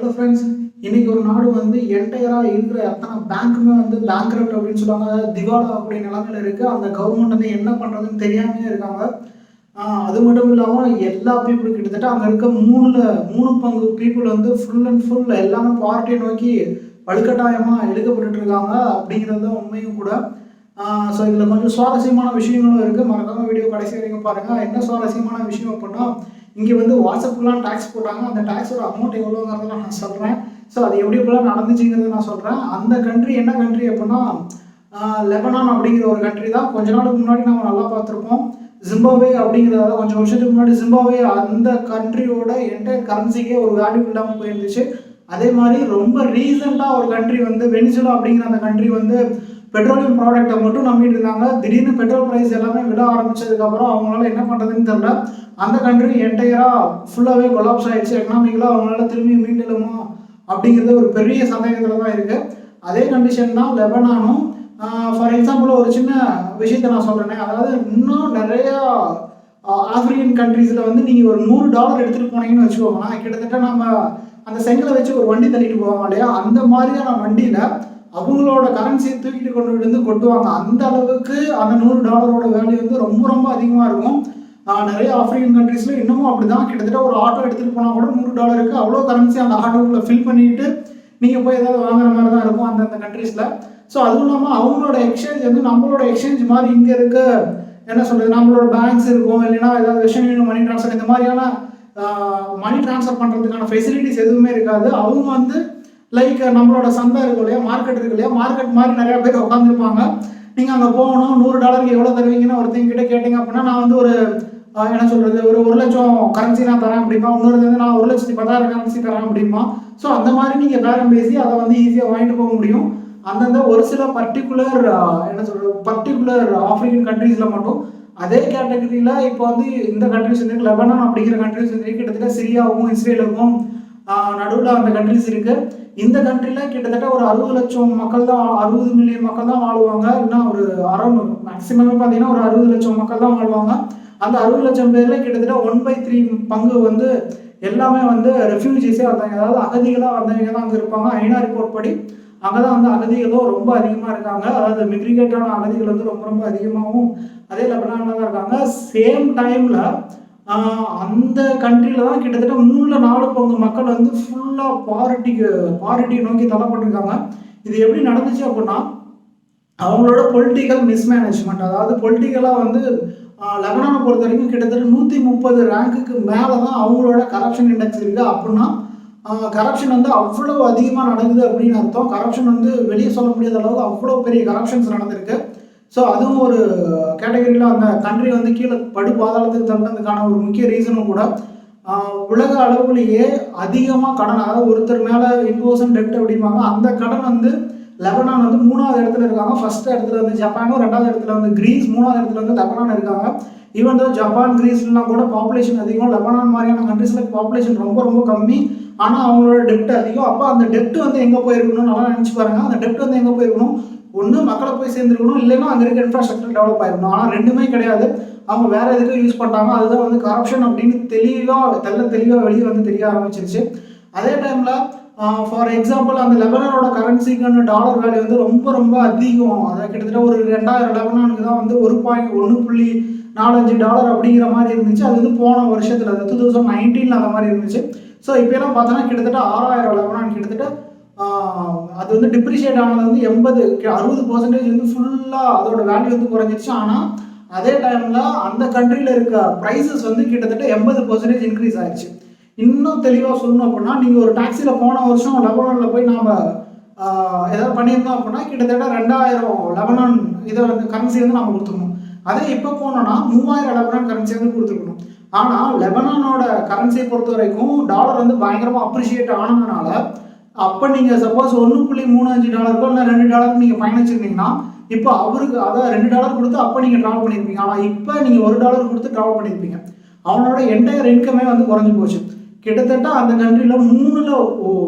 Hello friends, இன்னைக்கு ஒரு நாடு வந்து என்டையராக இருக்கிற அத்தனை பேங்க்குமே வந்து பேங்க்ரப்ட் அப்படின்னு சொல்லுவாங்க. அதாவது திவாலா அப்படி நிலைமையில இருக்குது. அந்த கவர்மெண்ட் வந்து என்ன பண்ணுறதுன்னு தெரியாமே இருக்காங்க. அது மட்டும் இல்லாமல் எல்லா பீப்புளும் கிட்டத்தட்ட அங்கே இருக்க மூணு பங்கு பீப்புள் வந்து ஃபுல் அண்ட் ஃபுல் எல்லாமே பார்ட்டியை நோக்கி வலுக்கட்டாயமாக இழுக்கப்பட்டு இருக்காங்க அப்படிங்கிறது தான் உண்மையும் கூட. ஸோ இதில் கொஞ்சம் சுவாரஸ்யமான விஷயங்களும் இருக்குது. மறக்காமல் வீடியோ கடைசி வரைக்கும் பாருங்கள். என்ன சுவாரஸ்யமான விஷயம் அப்படின்னா, இங்கே வந்து வாட்ஸ்அப்புக்குலாம் டேக்ஸ் போட்டாங்க. அந்த டேக்ஸோட அமௌண்ட் எவ்வளோங்கிறத நான் சொல்கிறேன். ஸோ அது எப்படி எப்படிலாம் நடந்துச்சுங்கிறத நான் சொல்கிறேன். அந்த கண்ட்ரி என்ன கண்ட்ரி அப்படின்னா லெபனான் அப்படிங்கிற ஒரு கண்ட்ரி தான். கொஞ்ச நாளுக்கு முன்னாடி நம்ம நல்லா பார்த்துருப்போம். ஜிம்பாவே அப்படிங்கிறத கொஞ்சம் வருஷத்துக்கு முன்னாடி ஜிம்பாவே அந்த கண்ட்ரியோட என்டையர் கரன்சிக்கே ஒரு வேல்யூ இல்லாமல் போயிருந்துச்சு. அதே மாதிரி ரொம்ப ரீசெண்டாக ஒரு கண்ட்ரி வந்து வெனிசுலா அப்படிங்கிற அந்த கண்ட்ரி வந்து பெட்ரோலியம் ப்ராடக்ட்டை மட்டும் நம்பிட்டு இருந்தாங்க. திடீர்னு பெட்ரோல் ப்ரைஸ் எல்லாமே விட ஆரம்பிச்சதுக்கப்புறம் அவங்களால என்ன பண்ணுறதுன்னு தெரியல. அந்த கண்ட்ரி என்டையராக ஃபுல்லாகவே கொலாப்ஸ் ஆகிடுச்சு. எக்கனாமிக்கலாக அவங்களால திரும்பி மீண்டெழுமா அப்படிங்கிறது ஒரு பெரிய சந்தேகத்தில் தான் இருக்குது. அதே கண்டிஷன் தான் லெபனானும். ஃபார் எக்ஸாம்பிள் ஒரு சின்ன விஷயத்தை நான் சொல்கிறேன். அதாவது இன்னும் நிறையா ஆஃப்ரிக்கன் கண்ட்ரீஸில் வந்து நீங்கள் ஒரு $100 எடுத்துகிட்டு போனீங்கன்னு வச்சுக்கோங்களேன், கிட்டத்தட்ட நம்ம அந்த செங்கலை வச்சு ஒரு வண்டி தள்ளிட்டு போவாங்க இல்லையா, அந்த மாதிரியான வண்டியில் அவங்களோட கரன்சியை தூக்கிட்டு கொண்டு வந்து கொட்டுவாங்க. அந்த அளவுக்கு அந்த $100 வேல்யூ வந்து ரொம்ப ரொம்ப அதிகமாக இருக்கும். நிறைய ஆஃப்ரிக்கன் கண்ட்ரீஸில் இன்னமும் அப்படி தான். கிட்டத்தட்ட ஒரு ஆட்டோ எடுத்துகிட்டு போனால் கூட $100 அவ்வளோ கரன்சி அந்த ஆட்டோக்குள்ளே ஃபில் பண்ணிட்டு நீங்கள் போய் ஏதாவது வாங்குற மாதிரி தான் இருக்கும் அந்தந்த கண்ட்ரீஸில். ஸோ அதுவும் இல்லாமல் அவங்களோட எக்ஸ்சேஞ்ச் வந்து நம்மளோட எக்ஸ்சேஞ்ச் மாதிரி இங்கே இருக்க என்ன சொல்கிறது, நம்மளோட பேங்க்ஸ் இருக்கும், இல்லைன்னா ஏதாவது வெஸ்டர்ன் யூனியன் மணி ட்ரான்ஸ்ஃபர், இந்த மாதிரியான மணி ட்ரான்ஸ்ஃபர் பண்ணுறதுக்கான ஃபெசிலிட்டிஸ் எதுவுமே இருக்காது. அவங்க வந்து லைக் நம்மளோட சந்தை இருக்கும் இல்லையா, மார்க்கெட் இருக்கு இல்லையா, மார்க்கெட் மாதிரி நிறையா பேர் உட்காந்துருப்பாங்க. நீங்கள் அங்கே போகணும், $100 எவ்வளோ தருவீங்கன்னு ஒருத்தங்க கிட்ட கேட்டிங்க அப்படின்னா, நான் வந்து ஒரு என்ன சொல்கிறது, ஒரு 1,00,000 கரன்சி நான் தரேன் அப்படிமா, இன்னொரு வந்து நான் 1,10,000 கரன்சி தரேன் அப்படிமா. ஸோ அந்த மாதிரி நீங்கள் பேரம் பேசி அதை வந்து ஈஸியாக வாங்கிட்டு போக முடியும். அந்தந்த ஒரு சில பர்டிகுலர் ஆஃப்ரிக்கன் கண்ட்ரீஸில் மட்டும். அதே கேட்டகரியில் இப்போ வந்து இந்த கண்ட்ரிஸ் இருக்குது, லெபனான் அப்படிங்கிற கண்ட்ரிஸ் இருக்குது. கிட்டத்தட்ட சிரியாவுக்கும் இஸ்ரேலுக்கும் நடுவில் அந்த கண்ட்ரிஸ் இருக்குது. இந்த கண்ட்ரியில் கிட்டத்தட்ட ஒரு 60 லட்சம் மக்கள் தான், 60 மில்லியன் மக்கள் தான் வாழ்வாங்க. இன்னும் ஒரு அரௌண்ட் மேக்ஸிமம் பார்த்தீங்கன்னா ஒரு 60 லட்சம் மக்கள் தான் வாழ்வாங்க. அந்த 60 லட்சம் பேரில் கிட்டத்தட்ட 1/3 பங்கு வந்து எல்லாமே வந்து ரெஃப்யூஜிஸே வந்தாங்க. அதாவது அகதிகளாக வந்தவங்க தான் அங்கே இருப்பாங்க. ஐநா ரிப்போர்ட் படி அங்கே தான் வந்து அகதிகளும் ரொம்ப அதிகமாக இருக்காங்க. அதாவது மிக்ரிகேட்டான அகதிகள் வந்து ரொம்ப ரொம்ப அதிகமாகவும் அதே லெபனானில் தான் இருக்காங்க. சேம் டைமில் அந்த கண்ட்ரியில் தான் கிட்டத்தட்ட 3/4 பங்கு மக்கள் வந்து ஃபுல்லாக பாரிட்டியை நோக்கி தள்ளப்பட்டிருக்காங்க. இது எப்படி நடந்துச்சு அப்படின்னா, அவங்களோட பொலிட்டிக்கல் மிஸ்மேனேஜ்மெண்ட். அதாவது பொலிட்டிக்கலாக வந்து லெபனானை பொறுத்த வரைக்கும் கிட்டத்தட்ட 130 ரேங்க்குக்கு மேலே தான் அவங்களோட கரப்ஷன் இண்டெக்ஸ் இருக்குது. அப்படின்னா கரப்ஷன் வந்து அவ்வளோ அதிகமாக நடக்குது அப்படின்னு அர்த்தம். கரப்ஷன் வந்து வெளியே சொல்ல முடியாத அளவுக்கு அவ்வளோ பெரிய கரப்ஷன்ஸ் நடந்திருக்கு. ஸோ அதுவும் ஒரு கேட்டகரியில் அந்த கண்ட்ரி வந்து கீழே பாதாளத்துக்கு தள்ளதுக்கான ஒரு முக்கிய ரீசனும் கூட. உலக அளவுலேயே அதிகமாக கடன், அதாவது ஒருத்தர் மேலே இம்போசன் டெப்ட் அப்படிம்பாங்க, அந்த கடன் வந்து லெபனான் வந்து 3வது இடத்துல இருக்காங்க. ஃபர்ஸ்ட் இடத்துல வந்து ஜப்பானும், 2வது இடத்துல வந்து கிரீஸ், 3வது இடத்துல வந்து லெபனான் இருக்காங்க. ஈவன் தோ ஜப்பான் கிரீஸ்லாம் கூட பாப்புலேஷன் அதிகம், லெபனான் மாதிரியான கண்ட்ரீஸில் பாப்புலேஷன் ரொம்ப ரொம்ப கம்மி. ஆனால் அவங்களோட டெப்ட் அதிகம். அப்போ அந்த டெப்ட் வந்து எங்கே போயிருக்கணும் நல்லா நினச்சி பாருங்கள். அந்த டெப்ட் வந்து எங்கே போயிருக்கணும், ஒன்று மக்களை போய் சேர்ந்துருக்கணும், இல்லைன்னா அங்கே இருக்க இன்ஃப்ராஸ்ட்ரக்சர் டெவலப் ஆகிருக்கணும். ஆனால் ரெண்டுமே கிடையாது. அவங்க வேறு எதுக்கும் யூஸ் பண்ணுறாங்க. அதுதான் வந்து கரப்ஷன் அப்படின்னு தெளிவாக வெளியே வந்து தெரிய ஆரம்பிச்சிருச்சு. அதே டைமில் ஃபார் எக்ஸாம்பிள் அந்த லெபனானோட கரன்சிக்கான டாலர் வேல்யூ வந்து ரொம்ப ரொம்ப அதிகம். அதாவது கிட்டத்தட்ட ஒரு 2000 லெபனானுக்கு தான் வந்து $1.45 அப்படிங்கிற மாதிரி இருந்துச்சு. அது வந்து போன வருஷத்தில், அது 2019 அந்த மாதிரி இருந்துச்சு. ஸோ இப்போலாம் பார்த்தோன்னா கிட்டத்தட்ட 6000 லெபனான் கிட்டத்தட்ட அது வந்து டிப்ரிஷியேட் ஆனது வந்து 60% வந்து ஃபுல்லாக அதோட வேல்யூ வந்து குறைஞ்சிருச்சு. ஆனால் அதே டைமில் அந்த கண்ட்ரியில் இருக்க ப்ரைஸஸ் வந்து கிட்டத்தட்ட 80% இன்க்ரீஸ் ஆயிடுச்சு. இன்னும் தெளிவாக சொல்லணும் அப்படின்னா, நீங்கள் ஒரு டாக்ஸியில் போன வருஷம் லெபனானில் போய் நாம் ஏதாவது பண்ணியிருந்தோம் அப்படின்னா கிட்டத்தட்ட 2000 லெபனான் இதை வந்து கரன்சி வந்து நம்ம கொடுத்துக்கணும். அதே இப்போ போனோன்னா 3000 லெபனான் கரன்சி வந்து கொடுத்துருக்கணும். ஆனால் லெபனானோட கரன்சியை பொறுத்த வரைக்கும் டாலர் வந்து பயங்கரமாக அப்ரிஷியேட் ஆனதுனால, அப்போ நீங்கள் சப்போஸ் $1.35 இல்லை $2 நீங்கள் பயணிச்சிருந்தீங்கன்னா, இப்போ அவருக்கு அதாவது $2 கொடுத்து அப்போ நீங்கள் ட்ராவல் பண்ணியிருப்பீங்க. ஆனால் இப்போ நீங்கள் $1 கொடுத்து ட்ராவல் பண்ணியிருப்பீங்க. அவனோட என்டையர் இன்கமே வந்து குறைஞ்சி போச்சு. கிட்டத்தட்ட அந்த கண்ட்ரியில் அதாவது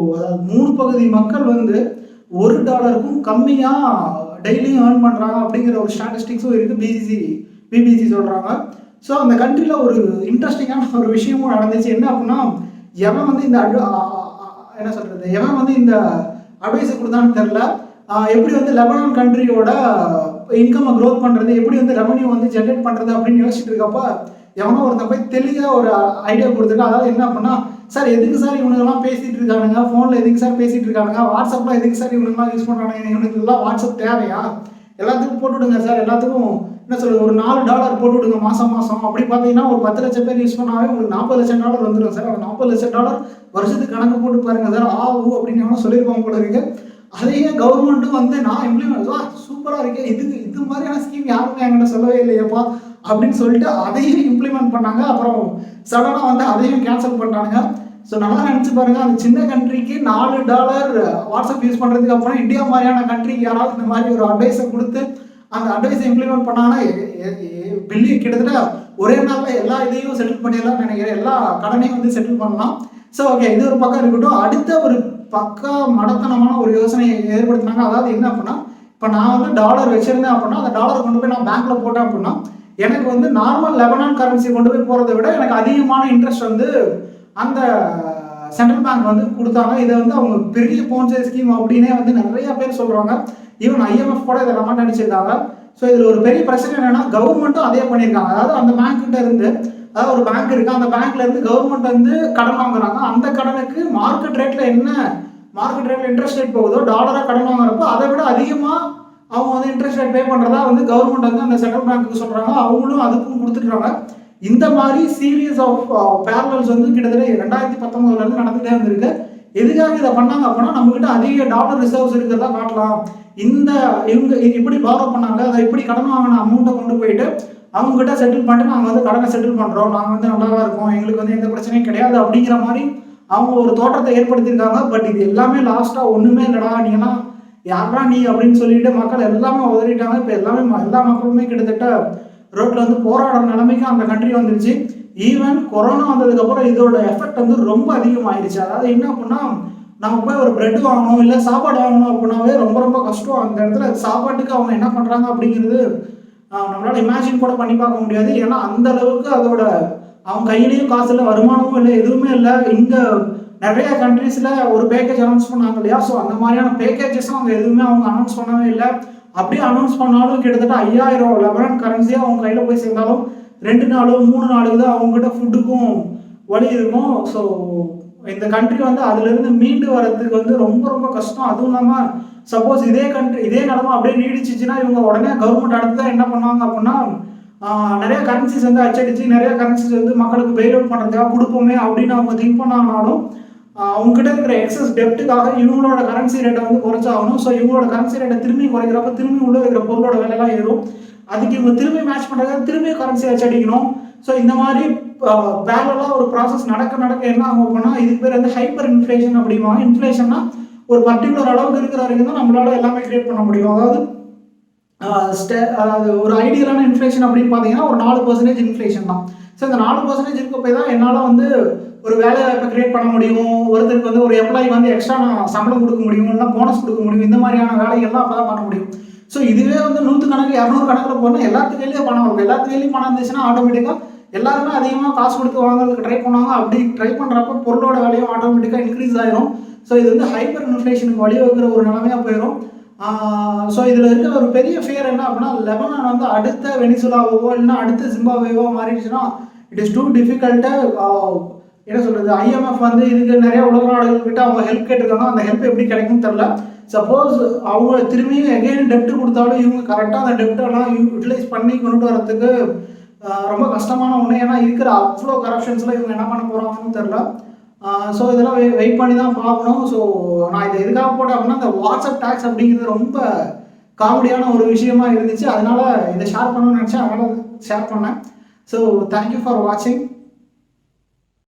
3 பகுதி மக்கள் வந்து $1க்கும் கம்மியாக டெய்லியும் ஏர்ன் பண்ணுறாங்க அப்படிங்கிற ஒரு ஸ்டாட்டிஸ்டிக்ஸும் இருக்குது. பிபிசி சொல்கிறாங்க. ஸோ அந்த கண்ட்ரியில் ஒரு இன்ட்ரெஸ்டிங்கான ஒரு விஷயமும் நடந்துச்சு. என்ன அப்படின்னா, எவன் வந்து இந்த என்ன சொல்கிறது, எவன் வந்து இந்த அட்வைஸை கொடுத்தான்னு தெரில. எப்படி வந்து லெபனான் கண்ட்ரியோட இன்கம்மை க்ரோத் பண்ணுறது, எப்படி வந்து ரெவன்யூ வந்து ஜென்ரேட் பண்ணுறது அப்படின்னு யோசிச்சுட்டு இருக்கப்போ எவனோ ஒருத்தன் போய் தெளிவாக ஒரு ஐடியா கொடுத்துருக்கா. அதாவது என்ன அப்படின்னா, சார் எதுக்கு சார் இவனுங்கெல்லாம் பேசிகிட்டு இருக்கானுங்க, ஃபோனில் எதுக்கு சார் பேசிகிட்டு இருக்கானுங்க, வாட்ஸ்அப்பில் எதுக்கு சார் இவனுங்கெல்லாம் யூஸ் பண்ணுறானுங்க, இவனுக்குலாம் வாட்ஸ்அப் தேவையா, எல்லாத்துக்கும் போட்டு விடுங்க சார், எல்லாத்துக்கும் என்ன சொல்கிறது ஒரு $4 போட்டு விடுங்க மாதம் அப்படி பார்த்தீங்கன்னா ஒரு 10 லட்சம் பேர் யூஸ் பண்ணாவே உங்களுக்கு $40 லட்சம் வந்துடும் சார். அந்த $40 லட்சம் வருஷத்துக்கு கணக்கு போட்டு பாருங்க சார், அப்படின்னு எவனோ சொல்லியிருப்பாங்க போல இருக்கு. அதையே கவர்மெண்ட்டும் வந்து நான் இம்ப்ளிமெண்ட் சூப்பராக இருக்கேன், இது மாதிரியான ஸ்கீம் யாருமே என்கிட்ட சொல்லவே இல்லையப்பா அப்படின்னு சொல்லிட்டு அதையும் இம்ப்ளிமெண்ட் பண்ணாங்க. அப்புறம் சடனாக வந்து அதையும் கேன்சல் பண்ணிட்டானுங்க. ஸோ நல்லா நினச்சி பாருங்கள், அந்த சின்ன கண்ட்ரிக்கு $4 வாட்ஸ்அப் யூஸ் பண்ணுறதுக்கு அப்புறம் இந்தியா மாதிரியான கண்ட்ரிக்கு யாராவது இந்த மாதிரி ஒரு அட்வைஸை கொடுத்து அந்த அட்வைஸை இம்ப்ளிமெண்ட் பண்ணாங்கன்னா கிட்டத்தட்ட ஒரே நாளில் எல்லா இதையும் செட்டில் பண்ணிடலாம் நினைக்கிறேன், எல்லா கடனையும் வந்து செட்டில் பண்ணலாம். ஸோ ஓகே, இது ஒரு பக்கம் இருக்கட்டும். அடுத்த ஒரு பக்கா மடத்தனமான ஒரு யோசனையை ஏற்படுத்தினாங்க. அதாவது என்ன அப்படின்னா, இப்போ நான் வந்து டாலர் வச்சிருந்தேன் அப்படின்னா அந்த டாலரை கொண்டு போய் நான் பேங்க்ல போட்டேன் அப்படின்னா எனக்கு வந்து நார்மல் லெபனான் கரன்சி கொண்டு போய் போகிறத விட எனக்கு அதிகமான இன்ட்ரெஸ்ட் வந்து அந்த சென்ட்ரல் பேங்க் வந்து கொடுத்தாங்க. இதை வந்து அவங்க பெரிய போன்சே ஸ்கீம் அப்படின்னே வந்து நிறைய பேர் சொல்கிறாங்க. ஈவன் ஐஎம்எஃப் கூட இதை கமெண்ட் அடிச்சிருக்காங்க. ஸோ இதில் ஒரு பெரிய பிரச்சனை என்னன்னா, கவர்மெண்ட்டும் அதே பண்ணியிருக்காங்க. அதாவது அந்த பேங்க் கிட்ட இருந்து, அதாவது ஒரு பேங்க் இருக்கு, அந்த பேங்க்ல இருந்து கவர்மெண்ட் வந்து கடன் வாங்குறாங்க. அந்த கடனுக்கு மார்க்கெட் ரேட்ல இன்ட்ரெஸ்ட் ரேட் போகுதோ, டாலரா கடன் வாங்குறப்போ அதை விட அதிகமாக அவங்க வந்து இன்ட்ரெஸ்ட் ரேட் பே பண்ணுறதா வந்து கவர்மெண்ட் வந்து அந்த சென்ட்ரல் பேங்க்கு சொல்கிறாங்க. அவங்களும் அதுக்கும் கொடுத்துட்றாங்க. இந்த மாதிரி சீரியஸ் ஆஃப் பேரலல்ஸ் வந்து கிட்டத்தட்ட 2019 நடந்துகிட்டே இருந்திருக்கு. எதுக்காக இதை பண்ணாங்க அப்படின்னா, நம்மகிட்ட அதிக டாலர் ரிசர்வ்ஸ் இருக்கிறதா காட்டலாம். இவங்க இப்படி பாரோ பண்ணாங்க, அதை இப்படி கடன் வாங்கின அமௌண்ட்டை கொண்டு போயிட்டு அவங்க கிட்ட செட்டில் பண்ணிட்டு நாங்கள் வந்து கடனை செட்டில் பண்ணுறோம், நாங்கள் வந்து நல்லா தான் இருக்கோம், எங்களுக்கு வந்து எந்த பிரச்சனையும் கிடையாது அப்படிங்கிற மாதிரி அவங்க ஒரு தோற்றத்தை ஏற்படுத்தியிருக்காங்க. பட் இது எல்லாமே லாஸ்ட்டாக ஒன்றுமே இல்லைடா, நீங்கன்னா யாரா நீ அப்படின்னு சொல்லிட்டு மக்கள் எல்லாமே உதறிட்டாங்க. இப்போ எல்லாமே எல்லா மக்களுமே கிட்டத்தட்ட ரோட்டில் வந்து போராடுற நிலைமைக்கு அந்த கண்ட்ரி வந்துருச்சு. ஈவன் கொரோனா வந்ததுக்கப்புறம் இதோட எஃபெக்ட் வந்து ரொம்ப அதிகமாகிடுச்சு. அதாவது என்ன அப்படின்னா, நம்ம போய் ஒரு பிரெட் வாங்கணும் இல்லை சாப்பாடு வாங்கணும் அப்படின்னாவே ரொம்ப ரொம்ப கஷ்டம். அந்த இடத்துல சாப்பாட்டுக்கு அவங்க என்ன பண்ணுறாங்க அப்படிங்கிறது நம்மளால இமேஜின் கூட பண்ணி பார்க்க முடியாது. ஏன்னா அந்த அளவுக்கு அதோட அவங்க கையிலையும் காசு இல்லை, வருமானமும் இல்லை, எதுவுமே இல்லை. இங்கே நிறைய கண்ட்ரீஸில் ஒரு பேக்கேஜ் அனௌன்ஸ் பண்ணாங்க இல்லையா, ஸோ அந்த மாதிரியான பேக்கேஜஸும் அவங்க எதுவுமே அவங்க அனௌன்ஸ் பண்ணவே இல்லை. அப்படியே அனௌன்ஸ் பண்ணாலும் கிட்டத்தட்ட 5000 லெபனான் கரன்சியாக அவங்க கையில் போய் சேர்ந்தாலும் 2 நாளோ 3 நாளுக்கு தான் அவங்ககிட்ட ஃபுட்டுக்கும் வழி இருக்கும். ஸோ இந்த கண்ட்ரி வந்து அதுலேருந்து மீண்டு வரதுக்கு வந்து ரொம்ப ரொம்ப கஷ்டம். அதுவும் இல்லாமல் சப்போஸ் இதே நிலமை அப்படியே நீடிச்சிச்சுன்னா இவங்க உடனே கவர்மெண்ட் அடுத்ததான் என்ன பண்ணுவாங்க அப்படின்னா, நிறைய கரன்சிஸ் வந்து அச்சடிச்சு நிறைய கரன்சிஸ் வந்து மக்களுக்கு பெயில் அவுட் பண்ணுறதுக்காக கொடுப்போமே அப்படின்னு அவங்க திங்க் பண்ணாங்கனாலும் அவங்ககிட்ட இருக்கிற எக்ஸஸ் டெப்ட்டுக்காக இவங்களோட கரன்சி ரேட்டை வந்து குறைச்சாகணும். ஸோ இவங்களோட கரன்சி ரேட்டை திரும்பி குறைக்கிறப்ப திரும்பி உள்ள வைக்கிற பொருளோட விலையெல்லாம் ஏறும். அதுக்கு இவங்க திரும்பி மேட்ச் பண்ணுறதுக்கு திரும்பி கரன்சி அச்சடிக்கணும். ஸோ இந்த மாதிரி பேரலாக ஒரு ப்ராசஸ் நடக்க என்ன ஆகும் அப்படின்னா, இதுக்கு பேர் வந்து ஹைப்பர் இன்ஃப்ளேஷன் அப்படிம்பாங்க. இன்ஃப்ளேஷன்னா ஒரு பர்டிகுலர் அளவுக்கு இருக்கிற வரைக்கும் தான் நம்மளால எல்லாமே கிரியேட் பண்ண முடியும். அதாவது ஒரு ஐடியலான இன்ஃப்ளேஷன் அப்படின்னு பார்த்தீங்கன்னா ஒரு 4% இன்ஃப்ளேஷன் தான். ஸோ இந்த 4% இருக்க போய் தான் என்னால் வந்து ஒரு வேலை வாய்ப்பை கிரியேட் பண்ண முடியும், ஒருத்தருக்கு வந்து ஒரு எம்ப்ளாயி வந்து எக்ஸ்ட்ரா நான் சம்பளம் கொடுக்க முடியும், இல்லைனா போனஸ் கொடுக்க முடியும், இந்த மாதிரியான வேலைகள்லாம் அப்போ தான் பண்ண முடியும். ஸோ இதுவே வந்து 100 கணக்கு 200 கணக்கில் போனால் எல்லாத்து கையிலேயும் பணம் இருக்கும். எல்லாத்து கையிலையும் பணம் இருந்துச்சுன்னா ஆட்டோமேட்டிக்காக எல்லாருமே அதிகமாக காசு கொடுத்து வாங்குறதுக்கு ட்ரை பண்ணுவாங்க. அப்படி ட்ரை பண்ணுறப்ப பொருளோட விலையும் ஆட்டோமேட்டிக்காக இன்க்ரீஸ் ஆயிரும். ஸோ இது வந்து ஹைப்பர் இன்ஃப்ளேஷனுக்கு வழிவகுக்கிற ஒரு நிலைமையாக போயிடும். ஸோ இதில் இருக்கிற ஒரு பெரிய ஃபியர் என்ன அப்படின்னா, லெபனான் வந்து அடுத்த வெனிசுலாவோ இல்லைன்னா அடுத்த ஜிம்பாப்வேவோ மாறிடுச்சுன்னா இட் இஸ் டூ டிஃபிகல்ட்டு. என்ன சொல்கிறது, ஐஎம்எஃப் வந்து இதுக்கு நிறைய உலக நாடுகள் கிட்ட அவங்க ஹெல்ப் கேட்டிருக்காங்க. அந்த ஹெல்ப் எப்படி கிடைக்கும்னு தெரில. சப்போஸ் அவங்க திரும்பியும் எகெயின் டெப்ட் கொடுத்தாலும் இவங்க கரெக்டாக அந்த டெப்டெல்லாம் யூட்டிலைஸ் பண்ணி கொண்டு வரதுக்கு ரொம்ப கஷ்டமான ஒன்று. ஏன்னா இருக்கிற அவ்வளோ கரப்ஷன்ஸில் இவங்க என்ன பண்ண போகிறாங்கன்னு தெரில. ஸோ இதெல்லாம் வெயிட் பண்ணி தான் பார்க்கணும். ஸோ நான் இதை எதுக்காக போட்டேன் அப்படின்னா, இந்த வாட்ஸ்அப் டேக்ஸ் அப்படிங்கிறது ரொம்ப காமெடியான ஒரு விஷயமா இருந்துச்சு. அதனால இதை ஷேர் பண்ணணும்னு நினச்சேன், அதனால் ஷேர் பண்ணேன். ஸோ தேங்க்யூ ஃபார் வாட்சிங்.